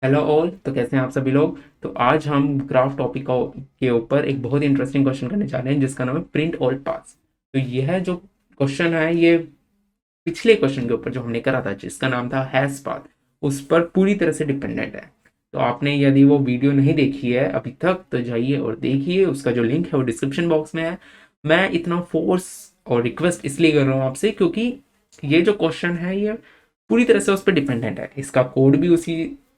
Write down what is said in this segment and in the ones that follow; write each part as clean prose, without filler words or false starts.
Hello all. तो कैसे हैं आप सभी लोग। तो आज हम ग्राफ टॉपिक के ऊपर एक बहुत ही इंटरेस्टिंग क्वेश्चन करने जा रहे हैं जिसका नाम है प्रिंट ऑल पाथ्स। तो यह जो क्वेश्चन है ये पिछले क्वेश्चन के ऊपर जो हमने करा था जिसका नाम था हैश पाथ, उस पर पूरी तरह से डिपेंडेंट है। तो आपने यदि वो वीडियो नहीं देखी है अभी तक तो जाइए और देखिए, उसका जो लिंक है वो डिस्क्रिप्शन बॉक्स में है। मैं इतना फोर्स और रिक्वेस्ट इसलिए कर रहा हूँ आपसे क्योंकि ये जो क्वेश्चन है ये पूरी तरह से उस पर डिपेंडेंट है। इसका कोड भी उसी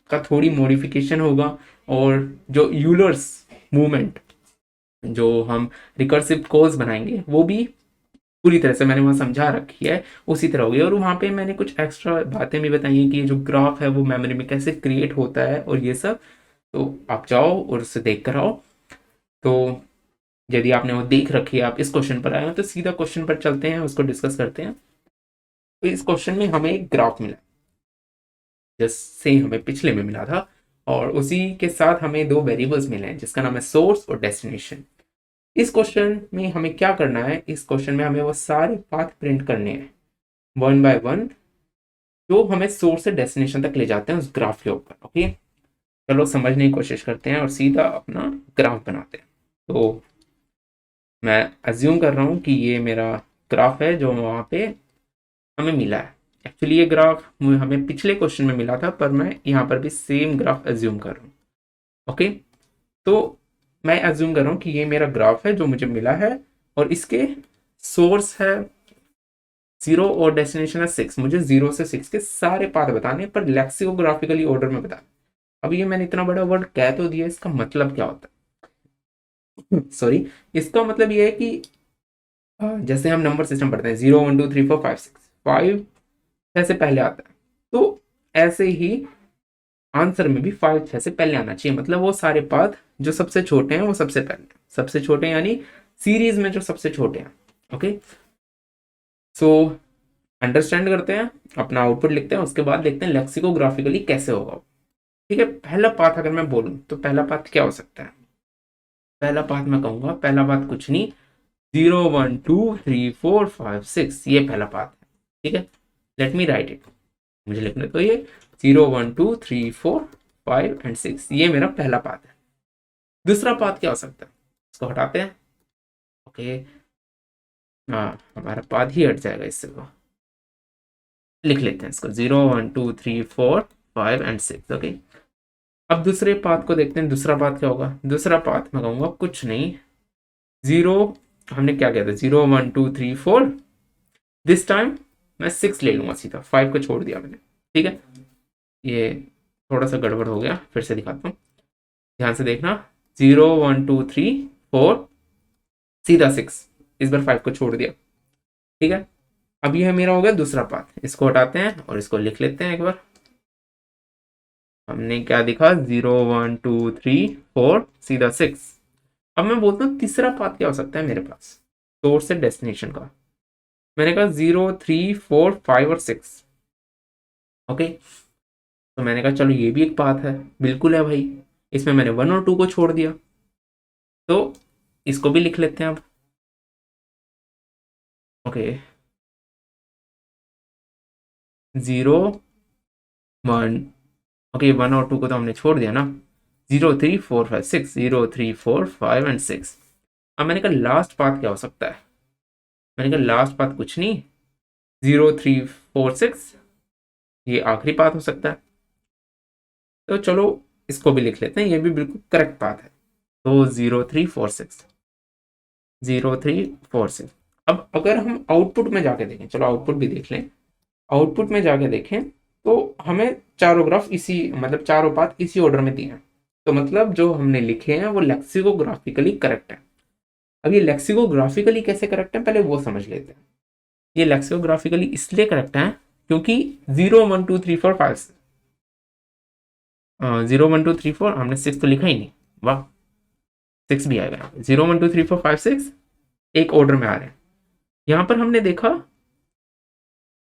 का थोड़ी मॉडिफिकेशन होगा, और जो यूलर्स मूवमेंट जो हम रिकर्सिव कॉज बनाएंगे वो भी पूरी तरह से मैंने वहाँ समझा रखी है उसी तरह होगी। और वहाँ पे मैंने कुछ एक्स्ट्रा बातें भी बताई हैं कि ये जो ग्राफ है वो मेमोरी में कैसे क्रिएट होता है और ये सब। तो आप जाओ और उसे देख कर आओ। तो यदि आपने वो देख रखी है, आप इस क्वेश्चन पर आए हो, तो सीधा क्वेश्चन पर चलते हैं, उसको डिस्कस करते हैं। तो इस क्वेश्चन में हमें एक ग्राफ मिला जिससे हमें पिछले में मिला था, और उसी के साथ हमें दो वेरिएबल्स मिले हैं जिसका नाम है सोर्स और डेस्टिनेशन। इस क्वेश्चन में हमें क्या करना है, इस क्वेश्चन में हमें वो सारे पाथ प्रिंट करने हैं वन बाय वन, जो हमें सोर्स से डेस्टिनेशन तक ले जाते हैं उस ग्राफ के ऊपर। ओके, चलो समझने की कोशिश करते हैं और सीधा अपना ग्राफ बनाते हैं। तो मैं अज्यूम कर रहा हूँ कि ये मेरा ग्राफ है जो वहाँ पे हमें मिला है। एक्चुअली ये ग्राफ हमें पिछले क्वेश्चन में मिला था, पर मैं यहाँ पर भी सेम ग्राफ एज्यूम कर रहा हूँ। ओके, तो मैं एज्यूम कर रहा हूँ कि ये मेरा ग्राफ है जो मुझे मिला है, और इसके सोर्स है 0 और डेस्टिनेशन है 6। मुझे 0 से 6 के सारे पाथ बताने, पर लेक्सिकोग्राफिकली ऑर्डर में बताने। अब ये मैंने इतना बड़ा वर्ड कह तो दिया, इसका मतलब क्या होता है? सॉरी, इसका मतलब ये है कि जैसे हम नंबर सिस्टम पढ़ते हैं 0 1 2 3 4 5 6, 5 6 से पहले आता है, तो ऐसे ही आंसर में भी 5 6 से पहले आना चाहिए। मतलब वो सारे पाथ जो सबसे छोटे हैं वो सबसे पहले, सबसे छोटे यानी सीरीज में जो सबसे छोटे हैं। ओके, सो अंडरस्टैंड करते हैं, अपना आउटपुट लिखते हैं, उसके बाद देखते हैं लेक्सिकोग्राफिकली कैसे होगा। ठीक है, पहला पाथ अगर मैं बोलूं तो पहला पाथ क्या हो सकता है? पहला पाथ मैं कहूंगा, पहला पाथ कुछ नहीं, 0 1 2 3 4 5 6, ये पहला पाथ है। ठीक है, लेट मी राइट इट, मुझे लिखने तो ये 0 1 2 3 4 5 एंड 6, ये मेरा पहला पाथ है। दूसरा पाथ क्या हो सकता है, इसको हटाते हैं। ओके, हाँ हमारा पाथ ही हट जाएगा इससे, तो लिख लेते हैं इसको 0 1 2 3 4 5 एंड 6। ओके, अब दूसरे पाथ को देखते हैं, दूसरा पाथ क्या होगा। दूसरा पाथ मैं कहूँगा कुछ नहीं, 0, हमने क्या किया था 0 1 2 3 4, दिस टाइम मैं 6 ले लूंगा, सीधा 5 को छोड़ दिया मैंने। ठीक है, ये थोड़ा सा गड़बड़ हो गया, फिर से दिखाता हूँ, ध्यान से देखना। 0 1 2 3 4, सीधा 6, इस बार 5 को छोड़ दिया। ठीक है, अब यह मेरा हो गया दूसरा पाथ, इसको हटाते हैं और इसको लिख लेते हैं एक बार। हमने क्या दिखा, 0 1 2 3 4 सीधा 6। अब मैं बोलता हूँ तीसरा पाथ क्या हो सकता है मेरे पास, सोर्स से डेस्टिनेशन का। मैंने कहा 0 3 4 5 और 6। ओके, तो मैंने कहा चलो ये भी एक पाथ है, बिल्कुल है भाई, इसमें मैंने 1 और 2 को छोड़ दिया, तो इसको भी लिख लेते हैं अब। ओके, 0 1, ओके 1 और 2 को तो हमने छोड़ दिया ना, 0 3 4 5 6, 0 3 4 5 एंड 6। अब मैंने कहा लास्ट पाथ क्या हो सकता है, मैंने कहा लास्ट पाथ कुछ नहीं, 0 3 4 6, ये आखिरी पाथ हो सकता है। तो चलो इसको भी लिख लेते हैं, ये भी बिल्कुल करेक्ट पाथ है। तो 0 3 4 6, 0 3 4 6। अब अगर हम आउटपुट में जाके देखें, चलो आउटपुट भी देख लें, आउटपुट में जाके देखें तो हमें चारों ग्राफ इसी, मतलब चारों पाथ इसी ऑर्डर में दिए हैं। तो मतलब जो हमने लिखे हैं वो लेक्सिकोग्राफिकली करेक्ट है। अब ये लेक्सिकोग्राफिकली कैसे करेक्ट है पहले वो समझ लेते हैं। ये लेक्सिकोग्राफिकली इसलिए करेक्ट है क्योंकि 0 1 2 3 4 5, 0 1 2 3 4, हमने 6 तो लिखा ही नहीं, वाह 6 भी आएगा। 0 1 2 3 4 5 6 एक ऑर्डर में आ रहे हैं। यहां पर हमने देखा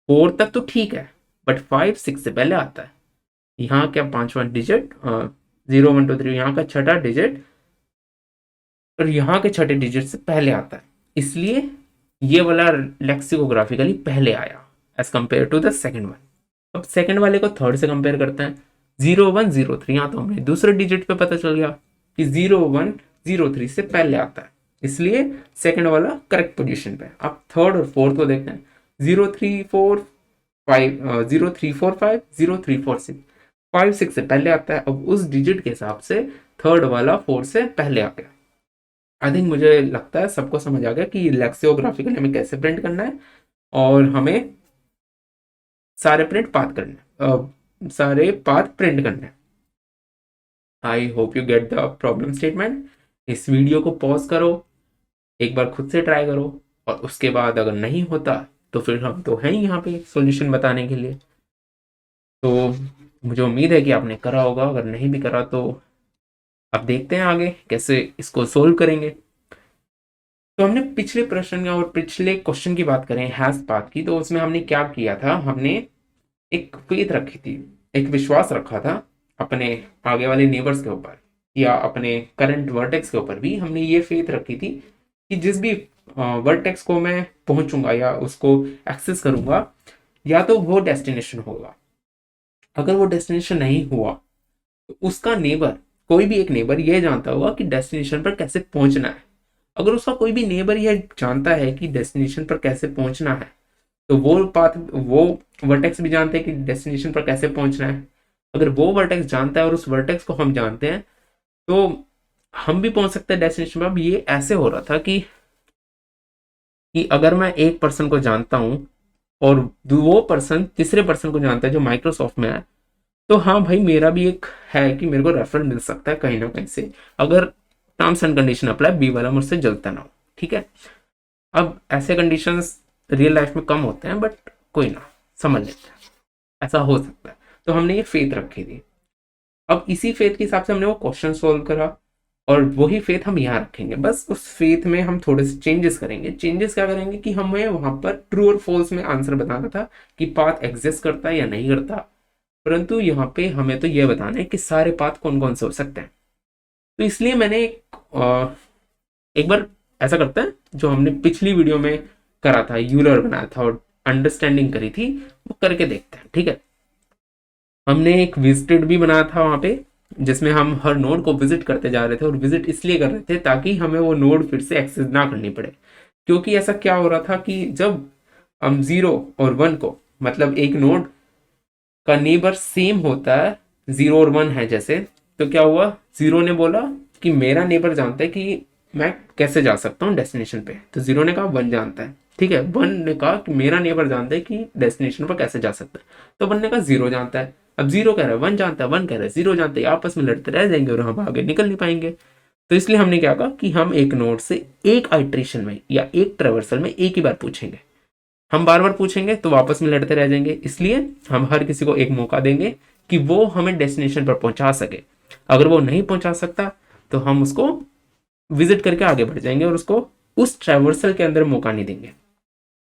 4 तक तो ठीक है, बट 5 6 से पहले आता है। यहाँ क्या पांचवा डिजिट, 0 1 2 3, यहाँ का छठा डिजिट और यहाँ के छठे डिजिट से पहले आता है, इसलिए ये वाला लेक्सिकोग्राफिकली पहले आया as compare to the second one. अब सेकंड वाले को थर्ड से कंपेयर करते हैं, 0103, यहाँ तो हमें दूसरे डिजिट पे पता चल गया कि 0103 से पहले आता है, इसलिए सेकंड वाला करेक्ट पोजीशन पे। अब थर्ड और फोर्थ को देखते हैं। 0345 0345 0346, 5 6 से पहले आता है। अब उस डिजिट के हिसाब से थर्ड वाला 4 से पहले आ गया। आई थिंक मुझे लगता है सबको समझ आ गया कि लेक्सियोग्राफिकली हमें कैसे प्रिंट करना है और हमें सारे पाथ प्रिंट करने हैं। I hope you get the problem statement. इस वीडियो को पॉज करो, एक बार खुद से ट्राई करो, और उसके बाद अगर नहीं होता तो फिर हम तो हैं यहाँ पे सॉल्यूशन बताने के लिए। तो मुझे उम्मीद है कि आपने करा होगा, अगर नहीं भी करा तो अब देखते हैं आगे कैसे इसको सोल्व करेंगे। तो हमने पिछले प्रश्न और पिछले क्वेश्चन की बात करें हैश पाथ की, तो उसमें हमने क्या किया था, हमने एक फेथ रखी थी, एक विश्वास रखा था अपने आगे वाले नेबर्स के ऊपर या अपने करंट वर्टेक्स के ऊपर भी। हमने ये फेथ रखी थी कि जिस भी वर्टेक्स को मैं पहुंचूंगा या उसको एक्सेस करूंगा, या तो वो डेस्टिनेशन होगा। अगर वो डेस्टिनेशन नहीं हुआ तो उसका नेबर, कोई भी एक नेबर ये जानता होगा कि डेस्टिनेशन पर कैसे पहुंचना है। अगर उसका कोई भी नेबर यह जानता है कि डेस्टिनेशन पर कैसे पहुंचना है, तो वो वर्टेक्स भी जानते हैं कि डेस्टिनेशन पर कैसे पहुंचना है। अगर वो वर्टेक्स जानता है और उस वर्टेक्स को हम जानते हैं, तो हम भी पहुंच सकते हैं डेस्टिनेशन पर। अब ये ऐसे हो रहा था कि अगर मैं एक पर्सन को जानता हूं और वो पर्सन तीसरे पर्सन को जानता है जो माइक्रोसॉफ्ट में है, तो हाँ भाई मेरा भी एक है कि मेरे को रेफरल मिल सकता है कहीं ना कहीं से, अगर terms and condition apply, B वाला मुझसे जलता ना हो। ठीक है, अब ऐसे कंडीशंस रियल लाइफ में कम होते हैं, बट कोई ना, समझ लेते हैं, ऐसा हो सकता है। तो हमने ये फेथ रखी थी। अब इसी फेथ के हिसाब से हमने वो क्वेश्चन सोल्व करा, और वही फेथ हम यहाँ रखेंगे। बस उस फेथ में हम थोड़े से चेंजेस करेंगे। चेंजेस क्या करेंगे कि हमें वहां पर ट्रू और फॉल्स में आंसर बताना था कि पाथ एग्जिस्ट करता है या नहीं करता, परंतु यहाँ पे हमें तो यह बताना है कि सारे पाथ कौन कौन से हो सकते हैं। तो इसलिए मैंने एक बार ऐसा करते हैं जो हमने पिछली वीडियो में करा था, यूलर बनाया था और अंडरस्टैंडिंग करी थी, वो करके देखते हैं। ठीक है, हमने एक विजिटेड भी बनाया था वहां पे, जिसमें हम हर नोड को विजिट करते जा रहे थे, और विजिट इसलिए कर रहे थे ताकि हमें वो नोड फिर से एक्सेस ना करनी पड़े। क्योंकि ऐसा क्या हो रहा था कि जब हम 0 और 1 को, मतलब एक नोड का नेबर सेम होता है, 0 और 1 है जैसे, तो क्या हुआ, 0 ने बोला कि मेरा नेबर जानता है कि मैं कैसे जा सकता हूँ डेस्टिनेशन पे, तो 0 ने कहा 1 जानता है। ठीक है, 1 ने कहा कि मेरा नेबर जानता है कि डेस्टिनेशन पर कैसे जा सकता है, तो 1 ने कहा 0 जानता है। अब 0 कह रहा है 1 जानता है, 1 कह रहा है 0 जानता है, आपस में लड़ते रह जाएंगे और हम आगे निकल नहीं पाएंगे। तो इसलिए हमने क्या कहा कि हम एक नोड से एक आइट्रेशन में या एक ट्रेवर्सल में एक ही बार पूछेंगे। हम बार बार पूछेंगे तो वापस में लड़ते रह जाएंगे, इसलिए हम हर किसी को एक मौका देंगे कि वो हमें डेस्टिनेशन पर पहुंचा सके। अगर वो नहीं पहुंचा सकता तो हम उसको विजिट करके आगे बढ़ जाएंगे और उसको उस ट्रेवर्सल के अंदर मौका नहीं देंगे।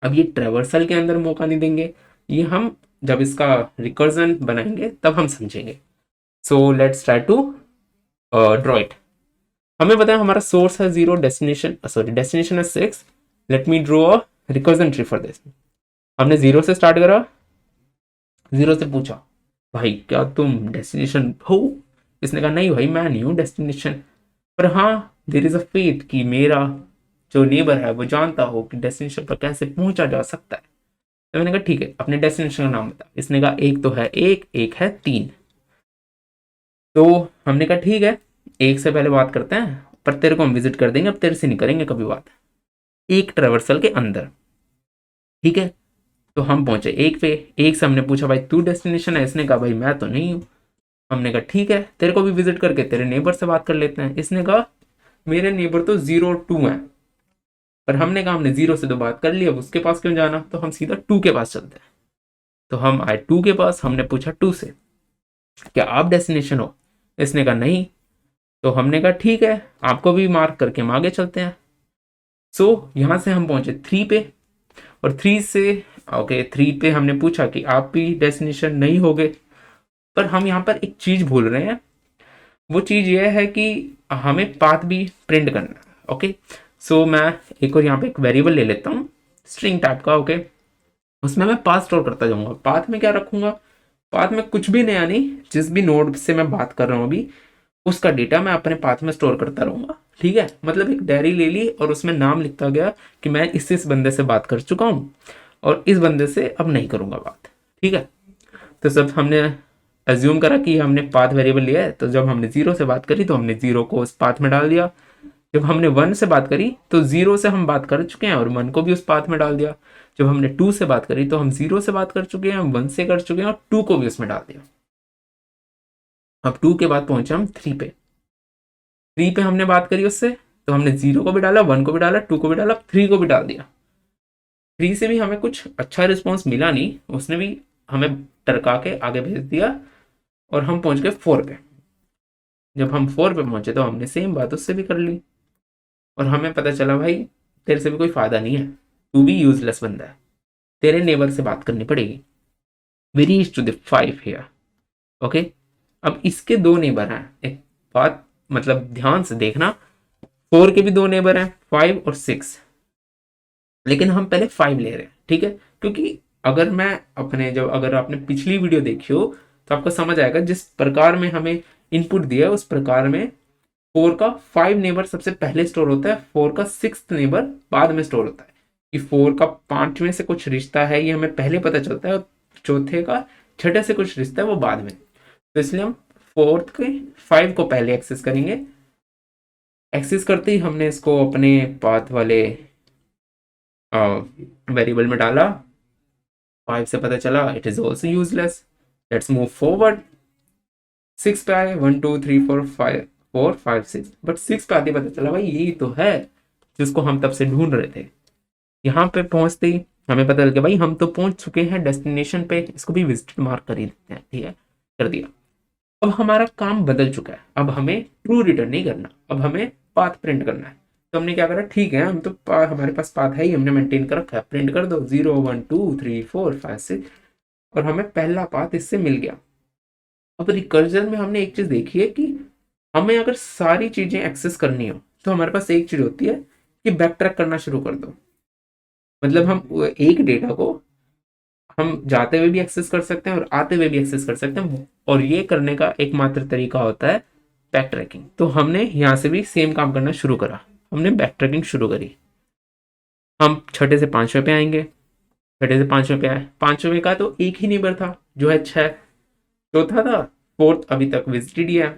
अब ये ट्रेवर्सल के अंदर मौका नहीं देंगे, ये हम जब इसका रिकर्जन बनाएंगे तब हम समझेंगे। So let's try to draw it. हमें पता है हमारा सोर्स है 0, डेस्टिनेशन है 6। Let me draw a recursion tree for this. हमने 0 से स्टार्ट करा, 0 से पूछा भाई क्या तुम डेस्टिनेशन हो, इसने कहा नहीं भाई मैं नहीं हूं डेस्टिनेशन, पर हाँ देयर इज अ फेथ कि मेरा जो नेबर है वो जानता हो कि डेस्टिनेशन पर कैसे पहुंचा जा सकता है। तो मैंने कहा ठीक है अपने डेस्टिनेशन का नाम बता। इसने कहा एक तो है एक है 3। तो हमने कहा ठीक है, एक से पहले बात करते हैं, पर तेरे को हम विजिट कर देंगे, अब तेरे से नहीं करेंगे कभी बात, एक ट्रेवर्सल के अंदर। ठीक है, तो हम पहुंचे एक पे। एक से हमने पूछा भाई तू डेस्टिनेशन है, इसने कहा भाई मैं तो नहीं हूं। हमने कहा ठीक है तेरे को भी विजिट करके तेरे नेबर से बात कर लेते हैं। इसने कहा मेरे नेबर तो 0 2 है, पर हमने कहा हमने 0 से तो बात कर ली, अब उसके पास क्यों जाना, तो हम सीधा 2 के पास चलते हैं। तो हम आए 2 के पास, हमने पूछा 2 से क्या आप डेस्टिनेशन हो, इसने कहा नहीं। तो हमने कहा ठीक है आपको भी मार्क करके हम आगे चलते हैं। सो यहां से हम पहुंचे 3 पे, और 3 से ओके 3 पे हमने पूछा कि आप भी डेस्टिनेशन नहीं होगे, पर हम यहाँ पर एक चीज भूल रहे हैं। वो चीज ये है कि हमें पाथ भी प्रिंट करना है। ओके, सो मैं एक और यहाँ पे एक वेरिएबल ले लेता हूँ स्ट्रिंग टाइप का। ओके, उसमें मैं पाथ स्टोर करता जाऊंगा। पाथ में क्या रखूंगा, पाथ में कुछ भी नया नहीं, जिस भी नोड से मैं बात कर रहा हूँ अभी उसका डेटा मैं अपने पाथ में स्टोर करता रहूंगा। ठीक है, मतलब एक डायरी ले ली और उसमें नाम लिखता गया कि मैं इस बंदे से बात कर चुका हूँ और इस बंदे से अब नहीं करूंगा बात। ठीक है, तो सब हमने एज्यूम करा कि हमने पाथ वेरिएबल लिया है, तो जब हमने जीरो से बात करी तो हमने जीरो को उस पाथ में डाल दिया। जब हमने वन से बात करी तो जीरो से हम बात कर चुके हैं और वन को भी उस पाथ में डाल दिया। जब हमने टू से बात करी तो हम जीरो से बात कर चुके हैं, वन से कर चुके हैं और टू को भी उसमें डाल दिया। अब टू के बाद पहुंचे हम थ्री पे। थ्री पे हमने बात करी उससे, तो हमने जीरो को भी डाला, वन को भी डाला, टू को भी डाला, थ्री को भी डाल दिया। थ्री से भी हमें कुछ अच्छा रिस्पॉन्स मिला नहीं, उसने भी हमें टरका के आगे भेज दिया और हम पहुंच गए फोर पे। जब हम फोर पे पहुंचे तो हमने सेम बात उससे भी कर ली और हमें पता चला भाई तेरे से भी कोई फायदा नहीं है, तू भी यूजलेस बंदा है, तेरे नेबर से बात करनी पड़ेगी। We reach to the five here. Okay, अब इसके दो नेबर हैं, एक बात मतलब ध्यान से देखना, फोर के भी दो नेबर हैं, फाइव और सिक्स, लेकिन हम पहले फाइव ले रहे हैं। ठीक है, क्योंकि अगर मैं अपने जब अगर आपने पिछली वीडियो देखी हो तो आपको समझ आएगा जिस प्रकार में हमें इनपुट दिया है उस प्रकार में फोर का फाइव नेबर सबसे पहले स्टोर होता है, फोर का सिक्स नेबर बाद में स्टोर होता है। कि फोर का पांचवें से कुछ रिश्ता है ये हमें पहले पता चलता है और चौथे का छठे से कुछ रिश्ता है वो बाद में। तो इसलिए हम फोर्थ के फाइव को पहले एक्सेस करेंगे। एक्सेस करते ही हमने इसको अपने पाथ वाले वेरिएबल में डाला। फाइव से पता चला it is also useless, let's move forward. Six पे आए, one two three four five, four five six, but six पे आते पता चला भाई यही तो है जिसको हम तब से ढूंढ रहे थे। यहाँ पे पहुंचते ही हमें पता चल गया भाई हम तो पहुंच चुके हैं डेस्टिनेशन पे, इसको भी विजिट मार्क कर ही देते हैं। ठीक है, कर दिया। अब हमारा काम बदल चुका है, अब हमें ट्रू रिटर्न नहीं करना, अब हमें पाथ प्रिंट करना है। तो हमने क्या करा, ठीक है हम तो हमारे पास पाथ है ही, हमने मेंटेन कर रखा है, प्रिंट कर दो 0 1 2 3 4 5 6 और हमें पहला पाथ इससे मिल गया। अब रिकर्जन में हमने एक चीज देखी है कि हमें अगर सारी चीजें एक्सेस करनी हो तो हमारे पास एक चीज होती है कि बैक ट्रैक करना शुरू कर दो। मतलब हम एक डेटा को हम जाते हुए भी एक्सेस कर सकते हैं और आते हुए भी एक्सेस कर सकते हैं, और ये करने का एकमात्र तरीका होता है बैक ट्रैकिंग। तो हमने यहाँ से भी सेम काम करना शुरू करा, हमने बैक ट्रैकिंग शुरू करी। हम छठे से पांचवें पे आएंगे, छठे से पांचवें पे आए, पांचवें का तो एक ही नेबर था जो है छह, चौथा था, फोर्थ अभी तक विजिटेड ही है,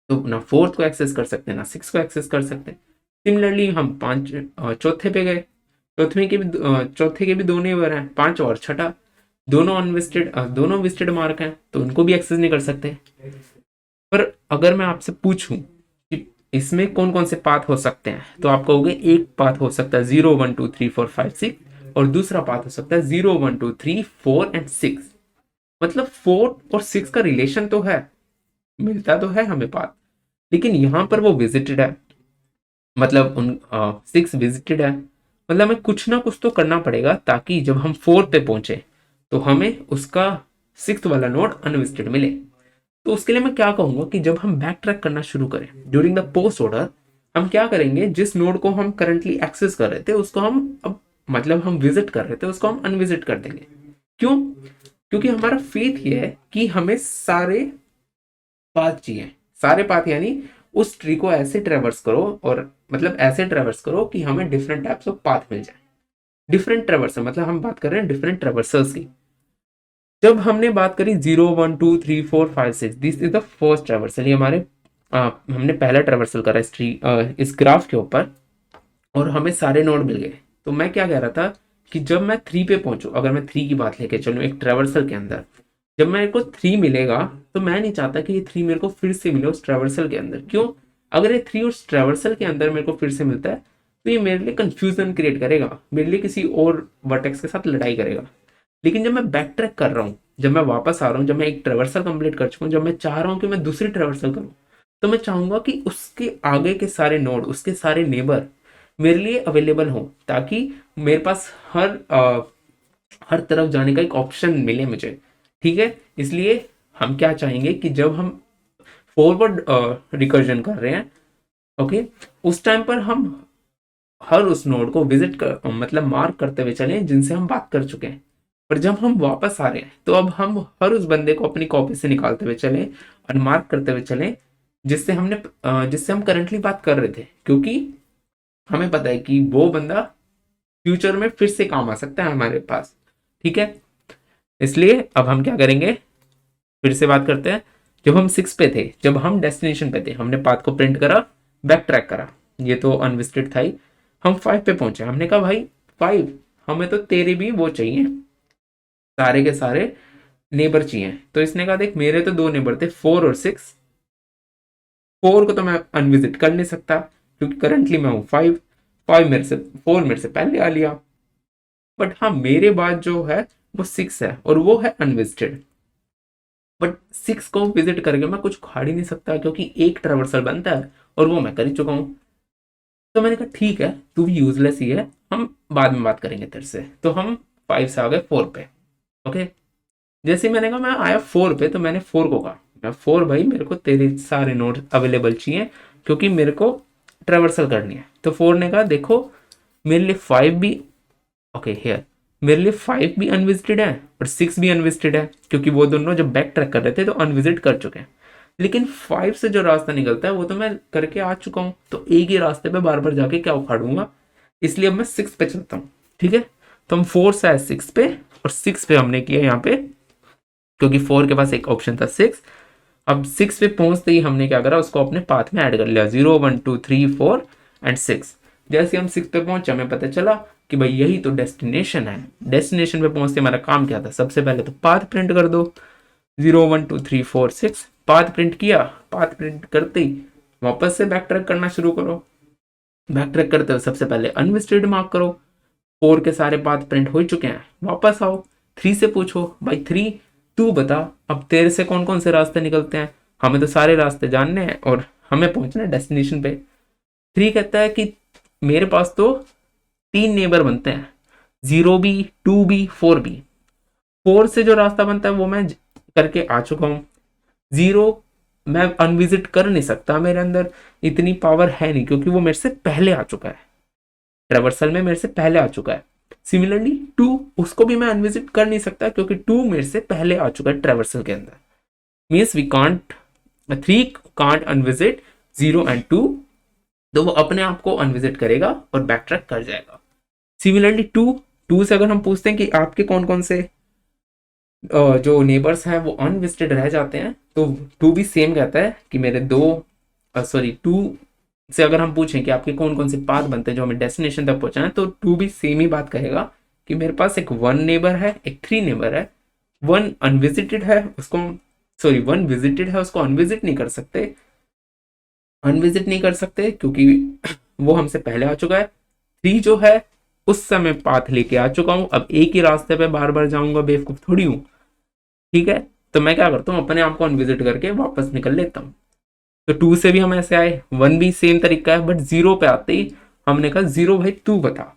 तो ना फोर्थ को एक्सेस कर सकते ना सिक्स को एक्सेस कर सकते। सिमिलरली हम चौथे पे गए, चौथे के भी दो नेबर हैं, पांच और छठा, दोनों अनविजिटेड, दोनों विजिटेड मार्क हैं तो उनको भी एक्सेस नहीं कर सकते। पर अगर मैं आपसे पूछूं कि इसमें कौन कौन से पाथ हो सकते हैं तो आप कहोगे एक पाथ हो सकता है 0 1 2 3 4 5 6 और दूसरा पाथ हो सकता है 0 1 2 3 4 एंड 6। मतलब 4 और 6 का रिलेशन तो है, मिलता तो है हमें पाथ, लेकिन यहां पर वो विजिटेड है, मतलब उन 6 विजिटेड है, मतलब हमें कुछ ना कुछ तो करना पड़ेगा ताकि जब हम फोर्थ पे पहुंचे तो हमें उसका सिक्स वाला नोड अनविजिटेड मिले। तो उसके लिए मैं क्या कहूंगा कि जब हम बैक ट्रैक करना शुरू करें ड्यूरिंग द पोस्ट ऑर्डर, हम क्या करेंगे, जिस नोड को हम करंटली एक्सेस कर रहे थे उसको हम अब मतलब हम विजिट कर रहे थे उसको हम अनविजिट कर देंगे। क्यों? क्योंकि हमारा फेथ ये है कि हमें सारे पाथ चाहिए, सारे पाथ यानी उस ट्री को ऐसे ट्रेवर्स करो और मतलब ऐसे ट्रेवर्स करो कि हमें डिफरेंट टाइप्स ऑफ पाथ मिल जाए। डिफरेंट ट्रेवर्सल मतलब हम बात कर रहे हैं डिफरेंट ट्रेवर्सल्स की। जब हमने बात करी 0 1 2 3 4 5 6, this is the first traversal, ये हमारे हमने पहला ट्रेवर्सल करा इस ट्री इस ग्राफ के ऊपर और हमें सारे नोड मिल गए। तो मैं क्या कह रहा था कि जब मैं थ्री पे पहुंचू, अगर मैं थ्री की बात लेके चलूँ एक ट्रेवर्सल के अंदर, जब मेरे को थ्री मिलेगा तो मैं नहीं चाहता कि ये थ्री मेरे को फिर से मिले उस ट्रेवर्सल के अंदर। क्यों? अगर ये थ्री उस ट्रेवर्सल के अंदर मेरे को फिर से मिलता है तो ये मेरे लिए कंफ्यूजन क्रिएट करेगा, मेरे लिए किसी और वर्टेक्स के साथ लड़ाई करेगा। लेकिन जब मैं बैक ट्रैक कर रहा हूँ, जब मैं वापस आ रहा हूँ, जब मैं एक ट्रेवर्सल कंप्लीट कर चुका हूँ, जब मैं चाह रहा हूँ कि मैं दूसरी ट्रेवर्सल करूँ, तो मैं चाहूंगा कि उसके आगे के सारे नोड, उसके सारे नेबर मेरे लिए अवेलेबल हो ताकि मेरे पास हर तरफ जाने का एक ऑप्शन मिले मुझे। ठीक है, इसलिए हम क्या चाहेंगे कि जब हम फॉरवर्ड रिकर्जन कर रहे हैं, ओके, उस टाइम पर हम हर उस नोड को विजिट कर मतलब मार्क करते हुए चलें जिनसे हम बात कर चुके हैं। पर जब हम वापस आ रहे हैं तो अब हम हर उस बंदे को अपनी कॉपी से निकालते हुए चले और मार्क करते हुए चले जिससे हम करंटली बात कर रहे थे, क्योंकि हमें पता है कि वो बंदा फ्यूचर में फिर से काम आ सकता है हमारे पास। ठीक है, इसलिए अब हम क्या करेंगे, फिर से बात करते हैं। जब हम 6 पे थे, जब हम डेस्टिनेशन पे थे, हमने पाथ को प्रिंट करा, बैक ट्रैक करा, ये तो अनविजिटेड था ही। हम 5 पे पहुंचे, हमने कहा भाई 5, हमें तो तेरे भी वो चाहिए, सारे के सारे नेबर चाहिए। तो इसने कहा देख मेरे तो 2 नेबर थे, 4 और 6। 4 को तो मैं अनविजिट कर नहीं सकता क्योंकि करंटली मैं हूँ 5। 5 मेरे से 4 मेरे से पहले आ लिया, बट हाँ मेरे बाद जो है वो 6 है और वो है अनविजिटेड। बट 6 को विजिट करके मैं कुछ उखाड़ ही नहीं सकता क्योंकि एक ट्रेवर्सल बनता है और वो मैं कर ही चुका हूँ। तो मैंने कहा ठीक है, तू भी यूजलेस ही है, हम बाद में बात करेंगे तेरे से। तो हम 5 से आ गए 4 पे। ओके, जैसे ही मैंने कहा मैं आया 4 पे, तो मैंने 4 को कहा मैं 4 भाई मेरे को तेरे सारे नोट अवेलेबल चाहिए क्योंकि मेरे को ट्रेवर्सल करनी है। तो 4 ने कहा देखो मेरे लिए 5 भी, ओके हियर, मेरे लिए 5 भी अनविजिटेड है और 6 भी अनविजिटेड है क्योंकि वो दोनों जब बैक ट्रैक कर रहे थे तो अनविजिट कर चुके हैं। लेकिन 5 से जो रास्ता निकलता है वो तो मैं करके आ चुका हूँ, तो एक ही रास्ते पे बार बार जाके क्या उखाड़ूंगा, इसलिए अब मैं 6 पे चलता हूँ। ठीक है, तो हम 4 से आए 6 पे और 6 पे हमने किया यहाँ पे, क्योंकि 4 के पास एक ऑप्शन था 6। अब 6 पे पहुंचते ही हमने क्या करा, उसको अपने पाथ में ऐड कर लिया, 0 1 2 3 4 एंड 6। जैसे हम 6 पे पहुंचे हमें पता चला कि भाई यही तो डेस्टिनेशन है। डेस्टिनेशन पे पहुंचते हमारा काम क्या था, सबसे पहले तो पाथ प्रिंट कर दो, 0 1 2 3 4 6। पाथ प्रिंट किया, पाथ प्रिंट करते ही वापस से बैक ट्रैक करना शुरू करो। बैक ट्रैक करते हुए सबसे पहले अनविजिटेड मार्क करो, 4 के सारे पाथ प्रिंट हो चुके हैं, वापस आओ 3 से पूछो भाई 3 तू बता अब तेरे से कौन कौन से रास्ते निकलते हैं, हमें तो सारे रास्ते जानने हैं और हमें पहुंचना है डेस्टिनेशन पे। 3 कहता है कि मेरे पास तो 3 नेबर बनते हैं, 0 भी 2 भी 4 भी। 4 से जो रास्ता बनता है वो मैं करके आ चुका हूँ। 0 मैं अनविजिट कर नहीं सकता, मेरे अंदर इतनी पावर है नहीं क्योंकि वो मेरे से पहले आ चुका है, ट्रेवर्सल में मेरे से पहले आ चुका है। सिमिलरली 2, उसको भी मैं अनविजिट कर नहीं सकता क्योंकि 2 मेरे से पहले आ चुका है ट्रेवर्सल के अंदर। Means we can't, 3 can't unvisit 0 and 2, तो वो अपने आप को अनविजिट करेगा और बैक ट्रैक कर जाएगा। सिमिलरली 2 से अगर हम पूछते हैं कि आपके कौन कौन से जो नेबर्स हैं वो अनविजिटेड रह जाते हैं, तो 2 भी सेम कहता है कि मेरे 2 से अगर हम पूछें कि आपके कौन कौन से पाथ बनते हैं जो हमें डेस्टिनेशन तक पहुंचाना है, तो 2 भी सेम ही बात कहेगा कि मेरे पास एक 1 नेबर है, एक 3 नेबर है। 1 अनविजिटेड है, उसको 1 विजिटेड है, उसको अनविजिट नहीं कर सकते, क्योंकि वो हमसे पहले आ चुका है। 3 जो है उस समय पाथ लेके आ चुका हूं, अब एक ही रास्ते पे बार बार जाऊंगा, बेवकूफ थोड़ी हूं। ठीक है, तो मैं क्या करता हूँ अपने आप को अनविजिट करके वापस निकल लेता हूँ। तो 2 से भी हम ऐसे आए, 1 भी सेम तरीका है, बट 0 पे आते ही हमने कहा 0 भाई तू बता,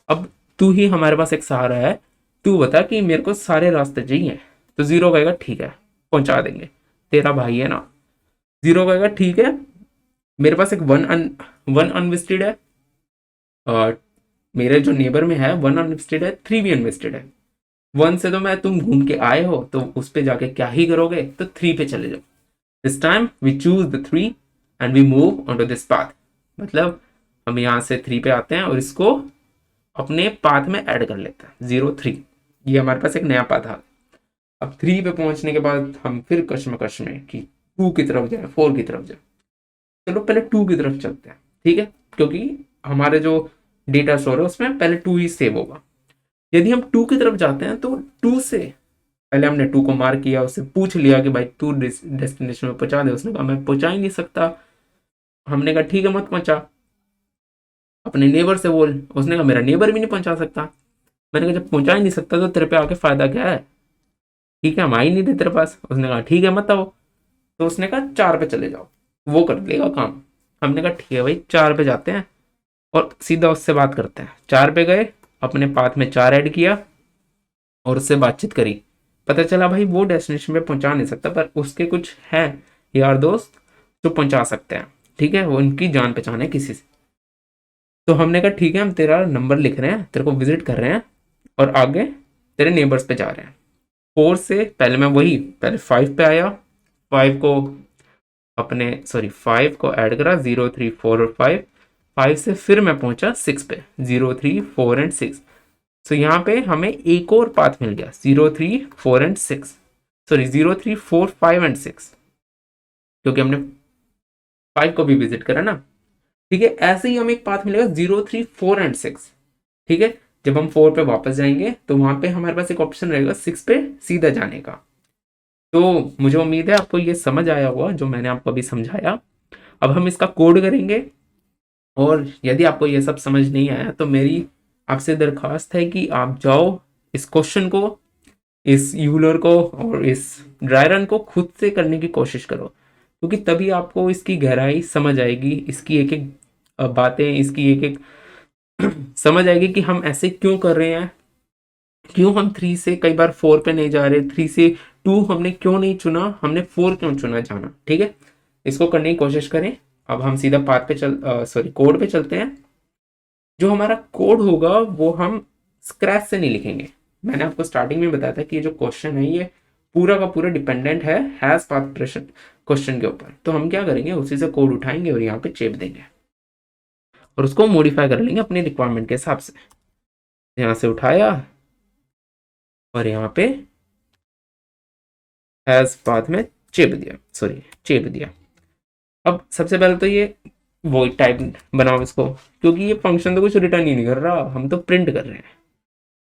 अब तू ही हमारे पास एक सहारा है, तू बता कि मेरे को सारे रास्ते चाहिए। तो 0 कहेगा ठीक है पहुंचा देंगे, तेरा भाई है ना। 0 कहेगा ठीक है, मेरे पास एक 1 अनविजिटेड है, और मेरे जो नेबर में है 1 अनविजिटेड है, 3 भी अनविजिटेड है। 1 से तो मैं तुम घूम के आए हो तो उस पे जाके क्या ही करोगे, तो 3 पे चले जाओ। This time we choose the 3 and we move on to this path. मतलब हम यहाँ से 3 पे आते हैं और इसको अपने पाथ में ऐड कर लेते हैं, 0 3। ये हमारे पास एक नया पाथ आ। अब 3 पे पहुंचने के बाद हम फिर कश्मकश में कि 2 की तरफ जाए 4 की तरफ जाए। चलो पहले 2 की तरफ चलते हैं, ठीक है, क्योंकि हमारे जो डेटा स्टोर है उसमें पहले 2 ही सेव होगा। यदि हम 2 की तरफ जाते हैं तो 2 से पहले हमने 2 को मार्क किया, उससे पूछ लिया कि भाई तू डेस्टिनेशन में पहुंचा दे, उसने कहा मैं पहुंचा ही नहीं सकता। हमने कहा ठीक है मत पहुंचा, अपने नेबर से बोल, उसने कहा मेरा नेबर भी नहीं पहुंचा सकता। मैंने कहा जब पहुंचा ही नहीं सकता तो तेरे पे आके फायदा क्या है, ठीक है हम आ ही नहीं थे तेरे पास। उसने कहा ठीक है मत आओ, तो उसने कहा 4 पे चले जाओ, वो कर लेगा काम। हमने कहा ठीक है भाई 4 पे जाते हैं और सीधा उससे बात करते हैं। 4 पे गए, अपने पाथ में 4 ऐड किया और उससे बातचीत करी। पता चला भाई वो डेस्टिनेशन पे पहुंचा नहीं सकता, पर उसके कुछ हैं यार दोस्त जो पहुंचा सकते हैं, ठीक है, वो उनकी जान पहचान है किसी से। तो हमने कहा ठीक है हम तेरा नंबर लिख रहे हैं, तेरे को विजिट कर रहे हैं और आगे तेरे नेबर्स पे जा रहे हैं। 4 से पहले मैं वही पहले 5 पे आया, 5 को अपने सॉरी 5 को ऐड करा, 0 3 4 और 5, 5 से फिर मैं पहुंचा 6 पे, 0 3 4 एंड 6। सो यहाँ पे हमें एक और पाथ मिल गया, 0 3 4 एंड 6, सॉरी 0 3 4 5 एंड 6, क्योंकि हमने 5 को भी विजिट करा ना। ठीक है, ऐसे ही हमें एक पाथ मिलेगा 0 3 4 एंड 6। ठीक है, जब हम 4 पे वापस जाएंगे तो वहां पे हमारे पास एक ऑप्शन रहेगा 6 पे सीधा जाने का। तो मुझे उम्मीद है आपको ये समझ आया होगा जो मैंने आपको अभी समझाया। अब हम इसका कोड करेंगे, और यदि आपको ये सब समझ नहीं आया तो मेरी आपसे दरखास्त है कि आप जाओ इस क्वेश्चन को, इस यूलर को और इस ड्राई रन को खुद से करने की कोशिश करो, क्योंकि तभी आपको इसकी गहराई समझ आएगी, इसकी एक एक बातें, इसकी एक एक समझ आएगी कि हम ऐसे क्यों कर रहे हैं, क्यों हम 3 से कई बार 4 पे नहीं जा रहे, 3 से 2 हमने क्यों नहीं चुना, हमने 4 क्यों चुना जाना। ठीक है, इसको करने की कोशिश करें। अब हम सीधा पाथ पे सॉरी कोड पे चलते हैं। जो हमारा कोड होगा वो हम स्क्रैच से नहीं लिखेंगे। मैंने आपको स्टार्टिंग में बताया था कि ये जो क्वेश्चन है ये पूरा का पूरा डिपेंडेंट है हैज पाथ प्रश्न क्वेश्चन के ऊपर। तो हम क्या करेंगे, उसी से कोड उठाएंगे और यहाँ पे चेप देंगे और उसको मॉडिफाई कर लेंगे अपनी रिक्वायरमेंट के हिसाब से। यहाँ से उठाया और यहाँ पे हैज पाथ में चेप दिया। अब सबसे पहले तो ये वॉइड टाइप बनाओ इसको, क्योंकि ये फंक्शन तो कुछ रिटर्न ही नहीं कर रहा, हम तो प्रिंट कर रहे हैं।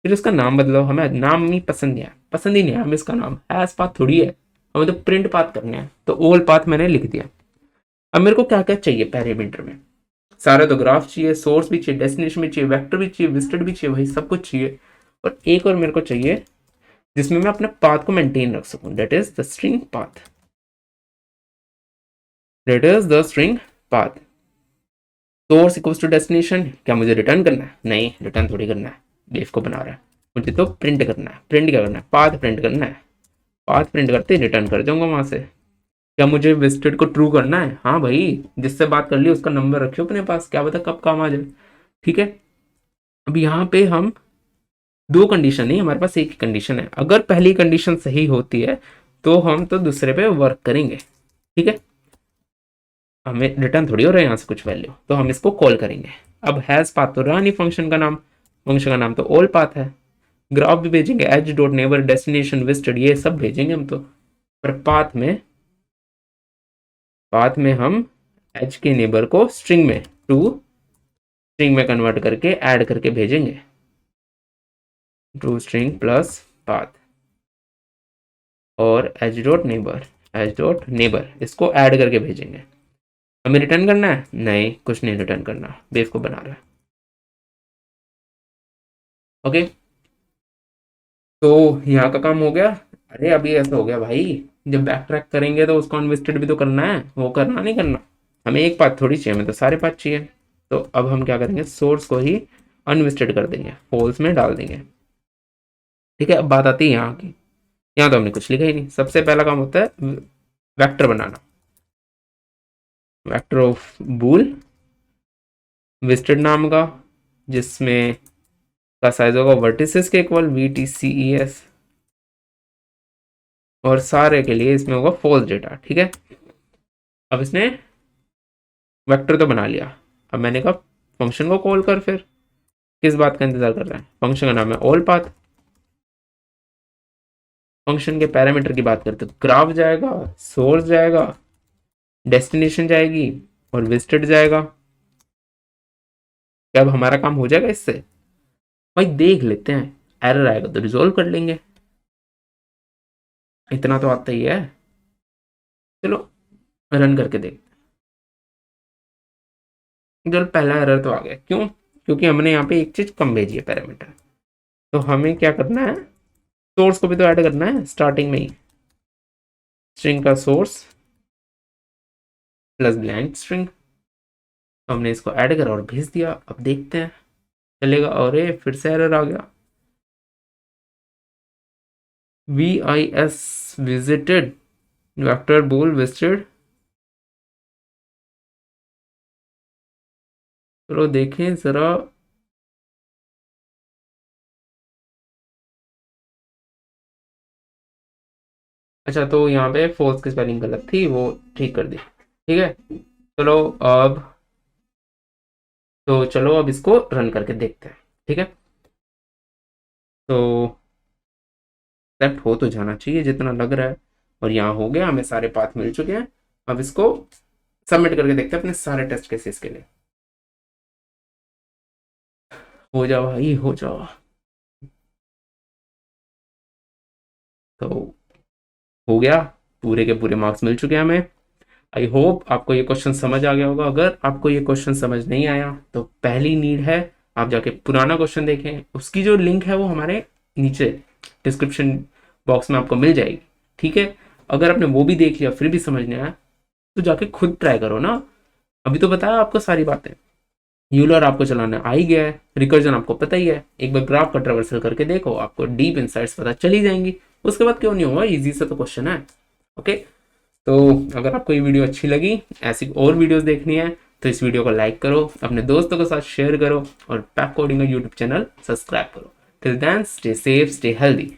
फिर उसका नाम बदलो, हमें नाम नहीं पसंद नहीं आया, पसंद ही नहीं आया हमें इसका नाम, हैज पाथ थोड़ी है, हमें तो प्रिंट पाथ करने हैं। तो ओल पाथ मैंने लिख दिया। अब मेरे को क्या क्या चाहिए पैरामीटर में, सारे तो ग्राफ चाहिए, सोर्स भी चाहिए, डेस्टिनेशन भी चाहिए, वेक्टर भी चाहिए, विजिटेड भी चाहिए, भाई सब कुछ चाहिए। और एक और मेरे को चाहिए जिसमें मैं अपने पाथ को मेंटेन रख सकूं, that is the string path, that is the string path. Source equals to destination, क्या मुझे रिटर्न करना है? नहीं, रिटर्न थोड़ी करना है, बेवकूफ बना रहा है। मुझे तो प्रिंट करना है। प्रिंट क्या करना है? पाथ प्रिंट करना है। पाथ प्रिंट करते ही रिटर्न कर जाऊंगा वहां से। क्या मुझे विजिटेड को ट्रू करना है? हाँ भाई, जिससे बात कर ली उसका नंबर रखियो अपने पास, क्या पता कब काम आ जाए। ठीक है, अब यहाँ पे हम दो कंडीशन नहीं, हमारे पास एक ही कंडीशन है। अगर पहली कंडीशन सही होती है तो हम तो दूसरे पे वर्क करेंगे। ठीक है, हमें रिटर्न थोड़ी हो रहा है यहाँ से कुछ वैल्यू, तो हम इसको कॉल करेंगे। अब हैज पाथ तो रहा नहीं फंक्शन का नाम, फंक्शन का नाम तो ऑल पाथ है। ग्राफ भी भेजेंगे, as dot neighbour, destination, visited, ये सब भेजेंगे हम तो। पर पाथ में हम एज के नेबर को स्ट्रिंग में स्ट्रिंग में कन्वर्ट करके ऐड करके भेजेंगे, टू स्ट्रिंग प्लस पाथ। और एज डॉट नेबर इसको ऐड करके भेजेंगे। हमें रिटर्न करना है? नहीं, कुछ नहीं रिटर्न करना, बेवकूफ बना रहा है। ओके, तो यहाँ का काम हो गया। अरे अभी ऐसा हो गया भाई, जब बैक ट्रैक करेंगे तो उसको अनविस्टेड भी तो करना है, वो करना नहीं करना। हमें एक पाथ थोड़ी चाहिए, हमें तो सारे पाथ चाहिए। तो अब हम क्या करेंगे, सोर्स को ही अनविस्टेड कर देंगे, फॉल्स में डाल देंगे। ठीक है, अब बात आती है यहाँ की। यहाँ तो हमने कुछ लिखा ही नहीं। सबसे पहला काम होता है वेक्टर बनाना, वेक्टर ऑफ बूल विजिटेड नाम का, जिसमें का साइज होगा वर्टिसेस के इक्वल VTCES, और सारे के लिए इसमें होगा फॉल्स डेटा। ठीक है, अब इसने वेक्टर तो बना लिया। अब मैंने कहा फंक्शन को कॉल कर, फिर किस बात का इंतजार कर रहा है? फंक्शन का नाम है ऑल पाथ। फंक्शन के पैरामीटर की बात करते तो ग्राफ जाएगा, सोर्स जाएगा, डेस्टिनेशन जाएगी और विजिटेड जाएगा। क्या अब हमारा काम हो जाएगा इससे? भाई देख लेते हैं, एरर आएगा तो रिजोल्व कर लेंगे, इतना तो आता ही है। चलो रन करके देख। चलो पहला एरर तो आ गया, क्यों? क्योंकि हमने यहाँ पे एक चीज कम भेजी है पैरामीटर। तो हमें क्या करना है, सोर्स को भी तो ऐड करना है स्टार्टिंग में ही, स्ट्रिंग का सोर्स प्लस ब्लैंक स्ट्रिंग। हमने इसको ऐड करा और भेज दिया। अब देखते हैं चलेगा। और ये फिर से एरर आ गया, VIS विजिटेड, वेक्टर बोल विजिटेड। चलो देखें जरा, अच्छा, तो यहाँ पे फोर्स की स्पेलिंग गलत थी, वो ठीक कर दी। ठीक है, चलो अब, तो चलो अब इसको रन करके देखते हैं। ठीक है, तो एक्सेप्ट हो तो जाना चाहिए जितना लग रहा है। और यहाँ हो गया, हमें सारे पाथ मिल चुके हैं। अब इसको सबमिट करके देखते हैं अपने सारे टेस्ट केसेस के लिए। हो जाओ भाई, हो जाओ। तो हो गया, पूरे के पूरे मार्क्स मिल चुके हैं हमें। आई होप आपको ये क्वेश्चन समझ आ गया होगा। अगर आपको ये क्वेश्चन समझ नहीं आया तो पहली नीड है आप जाके पुराना क्वेश्चन देखें, उसकी जो लिंक है वो हमारे नीचे डिस्क्रिप्शन बॉक्स में आपको मिल जाएगी। ठीक है, अगर आपने वो भी देख लिया फिर भी समझ नहीं आया तो जाके खुद ट्राई करो ना। अभी तो बताया आपको सारी बातें, यूलर आपको चलाना आ ही गया है, रिकर्जन आपको पता ही है, एक बार ग्राफ का ट्रेवर्सल करके देखो, आपको डीप इनसाइट्स पता चली जाएंगी। उसके बाद क्यों नहीं होगा, इजी सा तो क्वेश्चन है। ओके, तो अगर आपको ये वीडियो अच्छी लगी, ऐसी और वीडियोस देखनी है, तो इस वीडियो को लाइक करो, अपने दोस्तों के साथ शेयर करो और पैक कोडिंग का यूट्यूब चैनल सब्सक्राइब करो। Till then stay safe, stay healthy.